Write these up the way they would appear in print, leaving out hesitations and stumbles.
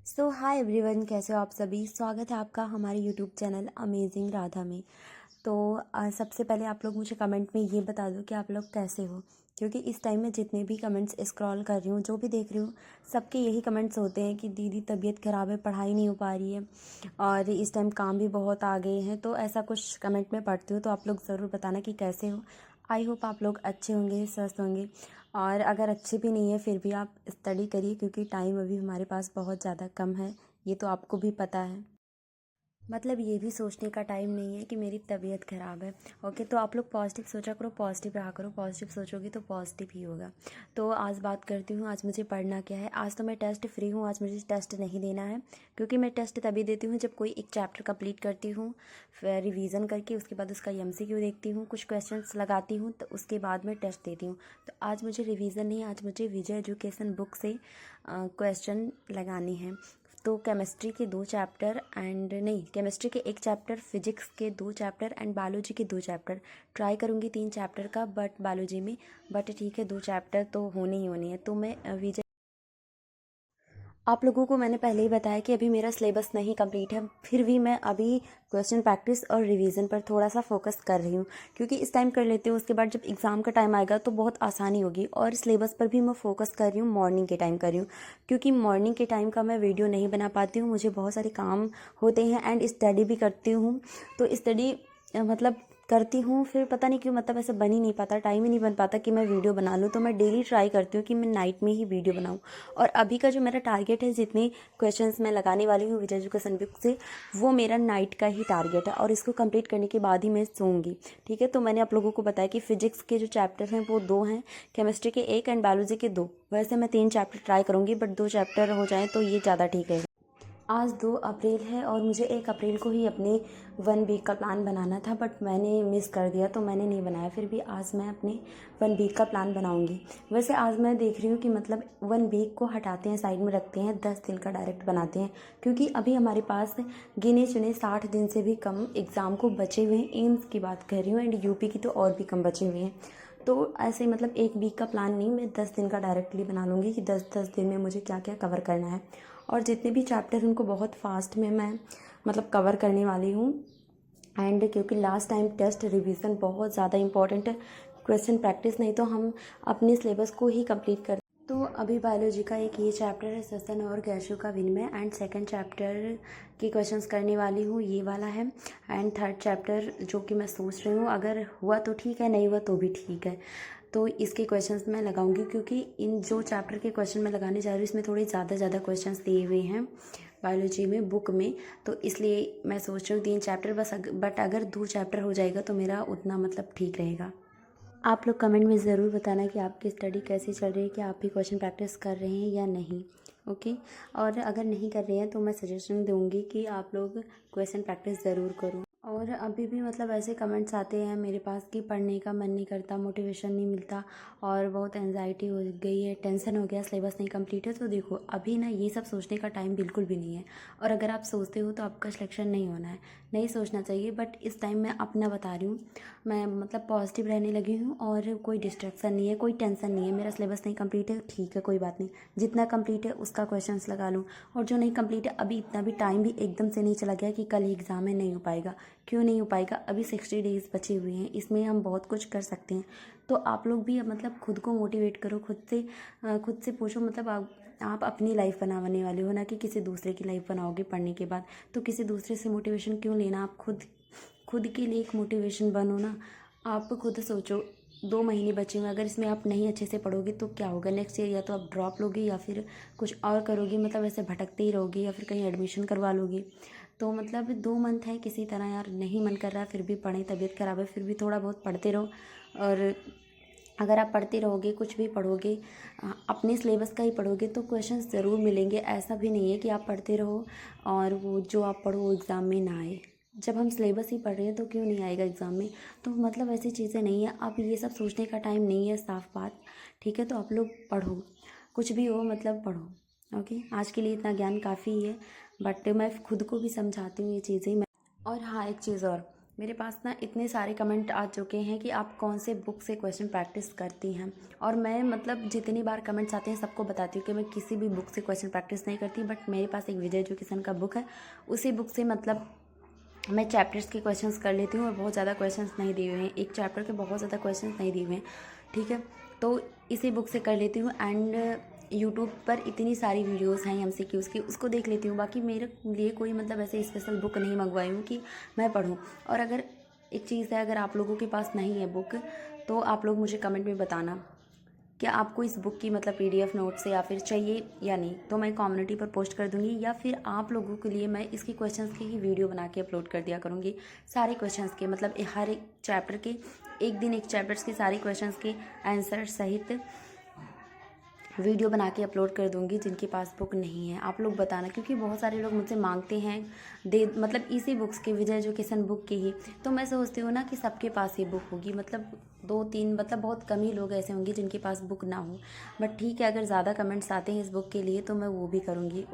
सो hi everyone, कैसे हो आप सभी। स्वागत है आपका हमारे यूट्यूब चैनल अमेजिंग राधा में। तो सबसे पहले आप लोग मुझे कमेंट में ये बता दो कि आप लोग कैसे हो, क्योंकि इस टाइम में जितने भी कमेंट्स स्क्रॉल कर रही हूँ, जो भी देख रही हूँ, सबके यही कमेंट्स होते हैं कि दीदी तबीयत ख़राब है, पढ़ाई नहीं हो पा रही है और इस टाइम काम भी बहुत आ गए हैं। तो ऐसा कुछ कमेंट में पढ़ती हूँ, तो आप लोग ज़रूर बताना कि कैसे हो। आई होप आप लोग अच्छे होंगे, स्वस्थ होंगे। और अगर अच्छे भी नहीं है फिर भी आप स्टडी करिए, क्योंकि टाइम अभी हमारे पास बहुत ज़्यादा कम है, ये तो आपको भी पता है। मतलब ये भी सोचने का टाइम नहीं है कि मेरी तबीयत ख़राब है। ओके, तो आप लोग पॉजिटिव सोचा करो, पॉजिटिव रहा करो। पॉजिटिव सोचोगे तो पॉजिटिव ही होगा। तो आज बात करती हूँ, आज मुझे पढ़ना क्या है। आज तो मैं टेस्ट फ्री हूँ, आज मुझे टेस्ट नहीं देना है, क्योंकि मैं टेस्ट तभी देती हूँ जब कोई एक चैप्टर कंप्लीट करती हूँ, फिर रिवीजन करके उसके बाद उसका एमसीक्यू देखती हूँ, कुछ क्वेश्चंस लगाती हूँ, तो उसके बाद मैं टेस्ट देती हूँ। तो आज मुझे रिवीजन नहीं, आज मुझे विजय एजुकेशन बुक से क्वेश्चन लगाने हैं। तो केमिस्ट्री के 2 चैप्टर एंड नहीं, केमिस्ट्री के 1 चैप्टर, फिजिक्स के 2 चैप्टर एंड बायोलॉजी के 2 चैप्टर। ट्राई करूँगी 3 चैप्टर का बट बायोलॉजी में, बट ठीक है 2 चैप्टर तो होने ही होने हैं। तो मैं विजय, आप लोगों को मैंने पहले ही बताया कि अभी मेरा सिलेबस नहीं कंप्लीट है, फिर भी मैं अभी क्वेश्चन प्रैक्टिस और रिवीजन पर थोड़ा सा फोकस कर रही हूँ, क्योंकि इस टाइम कर लेती हूँ, उसके बाद जब एग्ज़ाम का टाइम आएगा तो बहुत आसानी होगी। और सिलेबस पर भी मैं फोकस कर रही हूँ, मॉर्निंग के टाइम कर रही हूँ, क्योंकि मॉर्निंग के टाइम का मैं वीडियो नहीं बना पाती हूँ, मुझे बहुत सारे काम होते हैं एंड स्टडी भी करती हूँ। तो स्टडी मतलब करती हूँ, फिर पता नहीं क्यों मतलब ऐसे बन ही नहीं पाता, टाइम ही नहीं बन पाता कि मैं वीडियो बना लूँ। तो मैं डेली ट्राई करती हूँ कि मैं नाइट में ही वीडियो बनाऊँ। और अभी का जो मेरा टारगेट है, जितने क्वेश्चंस मैं लगाने वाली हूँ विजय एजुकेशन बुक से, वो मेरा नाइट का ही टारगेट है और इसको कंप्लीट करने के बाद ही मैं सोऊंगी। ठीक है, तो मैंने आप लोगों को बताया कि फिजिक्स के जो चैप्टर हैं वो 2 हैं, केमिस्ट्री के 1 एंड बायोलॉजी के 2। वैसे मैं 3 चैप्टर ट्राई करूँगी, बट 2 चैप्टर हो जाएँ तो ये ज़्यादा ठीक है। आज 2 अप्रैल है और मुझे 1 अप्रैल को ही अपने 1 वीक का प्लान बनाना था, बट मैंने मिस कर दिया तो मैंने नहीं बनाया। फिर भी आज मैं अपने 1 वीक का प्लान बनाऊंगी। वैसे आज मैं देख रही हूँ कि मतलब 1 वीक को हटाते हैं, साइड में रखते हैं, 10 दिन का डायरेक्ट बनाते हैं, क्योंकि अभी हमारे पास गिने चुने 60 दिन से भी कम एग्ज़ाम को बचे हुए हैं। एम्स की बात कर रही हूँ एंड यूपी की तो और भी कम बचे हुए हैं। तो ऐसे मतलब 1 वीक का प्लान नहीं, मैं 10 दिन का डायरेक्टली बना लूँगी कि 10-10 दिन में मुझे क्या क्या कवर करना है। और जितने भी चैप्टर हैं उनको बहुत फास्ट में मैं मतलब कवर करने वाली हूँ। एंड क्योंकि लास्ट टाइम टेस्ट रिवीजन बहुत ज़्यादा इंपॉर्टेंट है, क्वेश्चन प्रैक्टिस नहीं तो हम अपने सिलेबस को ही कंप्लीट कर। तो अभी बायोलॉजी का एक ये चैप्टर है, श्वसन और गैसों का विनिमय, एंड सेकंड चैप्टर की क्वेश्चंस करने वाली हूँ, ये वाला है। एंड थर्ड चैप्टर जो कि मैं सोच रही हूँ, अगर हुआ तो ठीक है, नहीं हुआ तो भी ठीक है, तो इसके क्वेश्चंस मैं लगाऊंगी, क्योंकि इन जो चैप्टर के क्वेश्चन मैं लगाने जा रही हूँ इसमें थोड़े ज़्यादा क्वेश्चंस दिए हुए हैं बायोलॉजी में बुक में। तो इसलिए मैं सोच रही हूँ 3 चैप्टर बस, बट अगर 2 चैप्टर हो जाएगा तो मेरा उतना मतलब ठीक रहेगा। आप लोग कमेंट में ज़रूर बताना कि आपकी स्टडी कैसी चल रही है, कि आप भी क्वेश्चन प्रैक्टिस कर रहे हैं या नहीं। ओके, और अगर नहीं कर रहे हैं तो मैं सजेशन दूंगी कि आप लोग क्वेश्चन प्रैक्टिस ज़रूर करो। और अभी भी मतलब ऐसे कमेंट्स आते हैं मेरे पास कि पढ़ने का मन नहीं करता, मोटिवेशन नहीं मिलता और बहुत एनजाइटी हो गई है, टेंशन हो गया, सिलेबस नहीं कंप्लीट है। तो देखो अभी ना ये सब सोचने का टाइम बिल्कुल भी नहीं है, और अगर आप सोचते हो तो आपका सिलेक्शन नहीं होना है, नहीं सोचना चाहिए। बट इस टाइम मैं अपना बता रही हूँ, मैं मतलब पॉजिटिव रहने लगी हूँ और कोई डिस्ट्रैक्शन नहीं है, कोई टेंशन नहीं है। मेरा सिलेबस नहीं कंप्लीट है, ठीक है कोई बात नहीं, जितना कंप्लीट है उसका क्वेश्चंस लगा लूँ। और जो नहीं कंप्लीट है, अभी इतना भी टाइम भी एकदम से नहीं चला गया कि कल ही एग्ज़ाम है, नहीं हो पाएगा। क्यों नहीं हो पाएगा, अभी 60 डेज़ बचे हुए हैं, इसमें हम बहुत कुछ कर सकते हैं। तो आप लोग भी मतलब खुद को मोटिवेट करो, खुद से पूछो, मतलब आप अपनी लाइफ बनाने वाले हो ना, कि किसी दूसरे की लाइफ बनाओगे पढ़ने के बाद। तो किसी दूसरे से मोटिवेशन क्यों लेना, आप खुद खुद के लिए एक मोटिवेशन बनो ना। आप खुद सोचो, 2 महीने बचे हुए, अगर इसमें आप नहीं अच्छे से पढ़ोगे तो क्या होगा नेक्स्ट ईयर, या तो आप ड्रॉप लोगे या फिर कुछ और करोगे, मतलब ऐसे भटकते ही रहोगे या फिर कहीं एडमिशन करवा लोगे। तो मतलब 2 मंथ है, किसी तरह यार नहीं मन कर रहा है फिर भी पढ़ें, तबीयत ख़राब है फिर भी थोड़ा बहुत पढ़ते रहो। और अगर आप पढ़ते रहोगे, कुछ भी पढ़ोगे, अपने सिलेबस का ही पढ़ोगे तो क्वेश्चंस ज़रूर मिलेंगे। ऐसा भी नहीं है कि आप पढ़ते रहो और वो जो आप पढ़ो वो एग्ज़ाम में ना आए। जब हम सिलेबस ही पढ़ रहे हैं तो क्यों नहीं आएगा एग्ज़ाम में। तो मतलब ऐसी चीज़ें नहीं है, अब ये सब सोचने का टाइम नहीं है, साफ बात। ठीक है, तो आप लोग पढ़ो, कुछ भी हो मतलब पढ़ो। ओके, आज के लिए इतना ज्ञान काफ़ी है, बट मैं खुद को भी समझाती हूँ ये चीज़ें। और हाँ, एक चीज़ और, मेरे पास ना इतने सारे कमेंट आ चुके हैं कि आप कौन से बुक से क्वेश्चन प्रैक्टिस करती हैं, और मैं मतलब जितनी बार कमेंट्स आते हैं सबको बताती हूँ कि मैं किसी भी बुक से क्वेश्चन प्रैक्टिस नहीं करती। बट मेरे पास एक विजय एजुकेशन का बुक है, उसी बुक से मतलब मैं चैप्टर्स के क्वेश्चंस कर लेती हूँ और बहुत ज़्यादा क्वेश्चंस नहीं दिए हुए हैं, एक चैप्टर के बहुत ज़्यादा क्वेश्चंस नहीं दिए हुए हैं, ठीक है। तो इसी बुक से कर लेती हूँ। एंड यूट्यूब पर इतनी सारी वीडियोस हैं एमसीक्यूज़ की, उसको देख लेती हूँ। बाकी मेरे लिए कोई मतलब ऐसे स्पेशल बुक नहीं मंगवाई हूँ कि मैं पढूँ। और अगर एक चीज़ है, अगर आप लोगों के पास नहीं है बुक तो आप लोग मुझे कमेंट में बताना क्या आपको इस बुक की मतलब पीडीएफ नोट से या फिर चाहिए या नहीं, तो मैं कम्युनिटी पर पोस्ट कर दूंगी, या फिर आप लोगों के लिए मैं इसकी क्वेश्चंस की ही वीडियो बना के अपलोड कर दिया करूँगी। सारे क्वेश्चंस के मतलब हर एक चैप्टर के एक दिन एक चैप्टर्स के सारे क्वेश्चंस के आंसर सहित वीडियो बना के अपलोड कर दूंगी। जिनके पास बुक नहीं है आप लोग बताना, क्योंकि बहुत सारे लोग मुझसे मांगते हैं दे मतलब इसी बुक्स के, विजय एजुकेशन बुक की ही। तो मैं सोचती हूँ ना कि सबके पास ये बुक होगी, मतलब 2-3 मतलब बहुत कम ही लोग ऐसे होंगे जिनके पास बुक ना हो। बट ठीक है, अगर ज़्यादा कमेंट्स आते हैं इस बुक के लिए तो मैं वो भी करूँगी।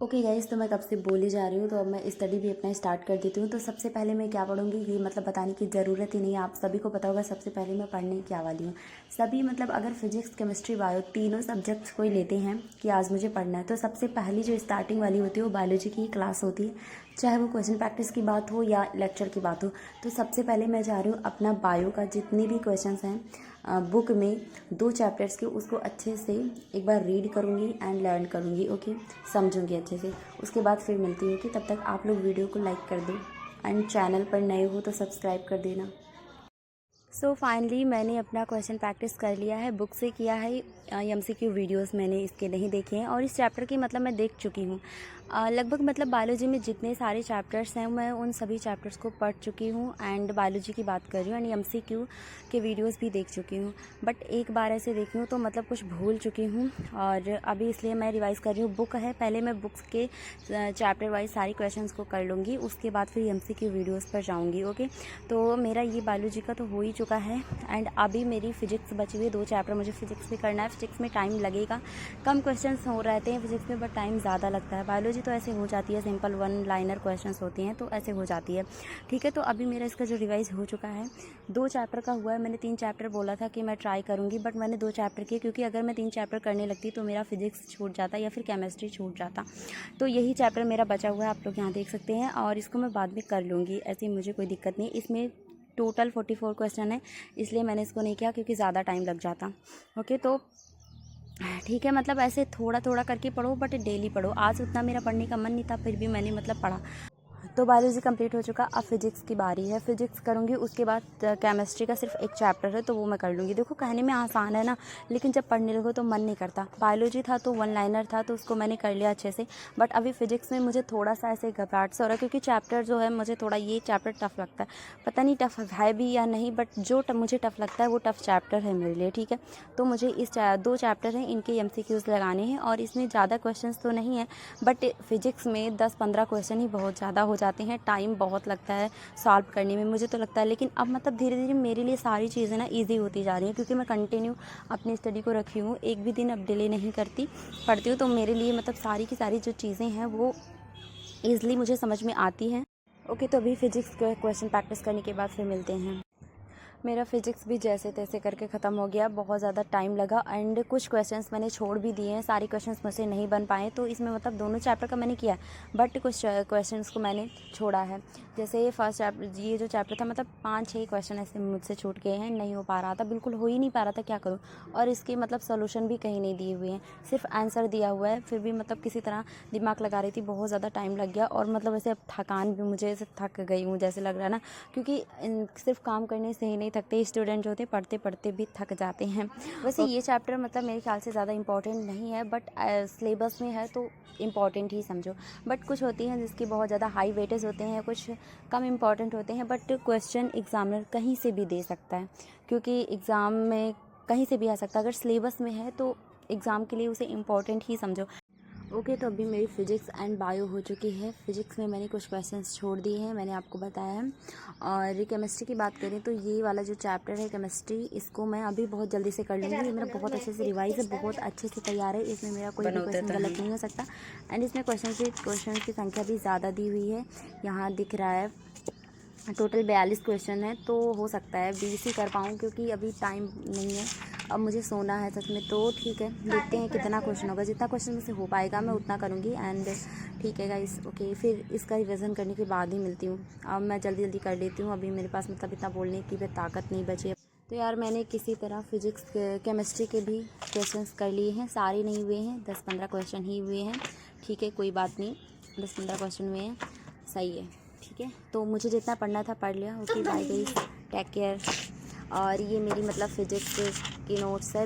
ओके गाइस, तो मैं कब से बोली जा रही हूँ, तो अब मैं स्टडी भी अपना स्टार्ट कर देती हूँ। तो सबसे पहले मैं क्या पढ़ूंगी ये मतलब बताने की ज़रूरत ही नहीं है, आप सभी को पता होगा सबसे पहले मैं पढ़ने क्या वाली हूँ। सभी मतलब अगर फिजिक्स केमिस्ट्री बायो तीनों सब्जेक्ट्स कोई लेते हैं कि आज मुझे पढ़ना है, तो सबसे पहली जो स्टार्टिंग वाली होती है वो बायोलॉजी की क्लास होती है, चाहे वो क्वेश्चन प्रैक्टिस की बात हो या लेक्चर की बात हो। तो सबसे पहले मैं जा रही हूँ अपना बायो का जितने भी क्वेश्चन हैं बुक में 2 चैप्टर्स के, उसको अच्छे से एक बार रीड करूँगी एंड लर्न करूँगी। ओके, समझूंगी अच्छे से। उसके बाद फिर मिलती हूँ कि तब तक आप लोग वीडियो को लाइक कर दो एंड चैनल पर नए हो तो सब्सक्राइब कर देना। सो फाइनली मैंने अपना क्वेश्चन प्रैक्टिस कर लिया है, बुक से किया है। एमसीक्यू वीडियोस मैंने इसके नहीं देखे हैं, और इस चैप्टर की मतलब मैं देख चुकी हूँ। लगभग मतलब बायोलॉजी में जितने सारे चैप्टर्स हैं मैं उन सभी चैप्टर्स को पढ़ चुकी हूँ। एंड बायोलॉजी की बात कर रही हूँ, एंड एमसीक्यू के वीडियोस भी देख चुकी हूँ। बट एक बार ऐसे देखी हूँ तो मतलब कुछ भूल चुकी हूँ, और अभी इसलिए मैं रिवाइज़ कर रही हूँ। बुक है, पहले मैं बुक्स के चैप्टर वाइज सारी क्वेश्चंस को कर लूँगी, उसके बाद फिर एमसीक्यू वीडियोस पर जाऊँगी। ओके, तो मेरा ये बायोलॉजी का तो हो ही चुका है। एंड अभी मेरी फिजिक्स बची हुई है, 2 चैप्टर मुझे फिजिक्स में करना है। फिजिक्स में टाइम लगेगा, कम क्वेश्चंस हो रहते हैं फिजिक्स में, बट टाइम ज़्यादा लगता है। बायोलॉजी तो ऐसे हो जाती है, सिंपल 1 लाइनर क्वेश्चंस होते हैं तो ऐसे हो जाती है, ठीक है। तो अभी मेरा इसका जो रिवाइज हो चुका है 2 चैप्टर का हुआ है। मैंने 3 चैप्टर बोला था कि मैं ट्राई करूँगी, बट मैंने 2 चैप्टर किए, क्योंकि अगर मैं 3 चैप्टर करने लगती तो मेरा फिजिक्स छूट जाता या फिर केमिस्ट्री छूट जाता। तो यही चैप्टर मेरा बचा हुआ है, आप लोग यहाँ देख सकते हैं, और इसको मैं बाद में कर लूँगी, ऐसी मुझे कोई दिक्कत नहीं। इसमें टोटल 44 क्वेश्चन है, इसलिए मैंने इसको नहीं किया क्योंकि ज़्यादा टाइम लग जाता। ओके, तो ठीक है, मतलब ऐसे थोड़ा थोड़ा करके पढ़ो, बट डेली पढ़ो। आज उतना मेरा पढ़ने का मन नहीं था, फिर भी मैंने मतलब पढ़ा। तो बायोलॉजी कंप्लीट हो चुका, अब फिजिक्स की बारी है। फिजिक्स करूँगी, उसके बाद केमिस्ट्री का सिर्फ एक चैप्टर है तो वो मैं कर लूँगी। देखो कहने में आसान है ना, लेकिन जब पढ़ने लगो तो मन नहीं करता। बायोलॉजी था तो 1 लाइनर था तो उसको मैंने कर लिया अच्छे से, बट अभी फिजिक्स में मुझे थोड़ा सा ऐसे घबराहट सा हो रहा है, क्योंकि चैप्टर जो है मुझे थोड़ा ये चैप्टर टफ लगता है। पता नहीं टफ है भी या नहीं, बट जो मुझे टफ लगता है वो टफ चैप्टर है मेरे लिए, ठीक है। तो मुझे इस 2 चैप्टर हैं, इनके एमसीक्यूज़ लगाने हैं, और इसमें ज़्यादा क्वेश्चंस तो नहीं है, बट फिजिक्स में 10-15 क्वेश्चन ही बहुत ज़्यादा हो जाते हैं, टाइम बहुत लगता है सॉल्व करने में, मुझे तो लगता है। लेकिन अब मतलब धीरे धीरे मेरे लिए सारी चीज़ें ना ईजी होती जा रही हैं, क्योंकि मैं कंटिन्यू अपनी स्टडी को रखी हूँ, एक भी दिन अब डिले नहीं करती, पढ़ती हूँ। तो मेरे लिए मतलब सारी की सारी जो चीज़ें हैं वो ईज़िली मुझे समझ में आती हैं। ओके, तो अभी फिजिक्स के क्वेश्चन प्रैक्टिस करने के बाद फिर मिलते हैं। मेरा फिजिक्स भी जैसे तैसे करके ख़त्म हो गया, बहुत ज़्यादा टाइम लगा, एंड कुछ क्वेश्चंस मैंने छोड़ भी दिए हैं, सारे क्वेश्चंस मुझसे नहीं बन पाए। तो इसमें मतलब दोनों चैप्टर का मैंने किया, बट कुछ क्वेश्चंस को मैंने छोड़ा है। जैसे फर्स्ट चैप्टर, ये जो चैप्टर था मतलब 5-6 क्वेश्चन ऐसे मुझसे छूट गए हैं, नहीं हो पा रहा था, बिल्कुल हो ही नहीं पा रहा था, क्या करूँ। और इसके मतलब सोल्यूशन भी कहीं नहीं दिए हुए हैं, सिर्फ आंसर दिया हुआ है। फिर भी मतलब किसी तरह दिमाग लगा रही थी, बहुत ज़्यादा टाइम लग गया, और मतलब ऐसे अब थकान भी, मुझे ऐसे थक गई हूँ जैसे लग रहा है ना, क्योंकि सिर्फ काम करने से ही नहीं थकते, स्टूडेंट जो होते पढ़ते पढ़ते भी थक जाते हैं। वैसे ये चैप्टर मतलब मेरे ख्याल से ज़्यादा इंपॉर्टेंट नहीं है, बट सिलेबस में है तो इम्पॉर्टेंट ही समझो। बट कुछ होती हैं जिसकी बहुत ज़्यादा हाई वेटेज होते हैं, कुछ कम इम्पॉर्टेंट होते हैं, बट क्वेश्चन एग्जामिनर कहीं से भी दे सकता है, क्योंकि एग्ज़ाम में कहीं से भी आ सकता है। अगर सिलेबस में है तो एग्ज़ाम के लिए उसे इम्पॉर्टेंट ही समझो। ओके, तो अभी मेरी फिजिक्स एंड बायो हो चुकी है। फिजिक्स में मैंने कुछ क्वेश्चंस छोड़ दिए हैं, मैंने आपको बताया है। और केमिस्ट्री की बात करें तो ये वाला जो चैप्टर है केमिस्ट्री, इसको मैं अभी बहुत जल्दी से कर लूँगी। ये मेरा बहुत अच्छे से रिवाइज है, बहुत अच्छे से तैयार है, इसमें मेरा कोई भी क्वेश्चन गलत नहीं हो सकता। एंड इसमें क्वेश्चन की संख्या भी ज़्यादा दी हुई है, यहाँ दिख रहा है टोटल 42 क्वेश्चन है, तो हो सकता है 20 ही कर पाऊँ, क्योंकि अभी टाइम नहीं है, अब मुझे सोना है सच में। तो ठीक है, देखते हैं कितना क्वेश्चन होगा, जितना क्वेश्चन मुझसे हो पाएगा मैं उतना करूँगी। एंड ठीक है गाइस, ओके, फिर इसका रिवीजन करने के बाद ही मिलती हूँ। अब मैं जल्दी जल्दी कर लेती हूँ, अभी मेरे पास मतलब इतना बोलने की भी ताकत नहीं बची है। तो यार मैंने किसी तरह फिजिक्स केमिस्ट्री के भी क्वेश्चंस कर लिए हैं, सारे नहीं हुए हैं, 10-15 क्वेश्चन ही हुए हैं। ठीक है, कोई बात नहीं, 10-15 क्वेश्चन हुए हैं, सही है। ठीक है, तो मुझे जितना पढ़ना था पढ़ लिया। Okay bye guys, take care. और ये मेरी मतलब फिजिक्स की नोट्स है।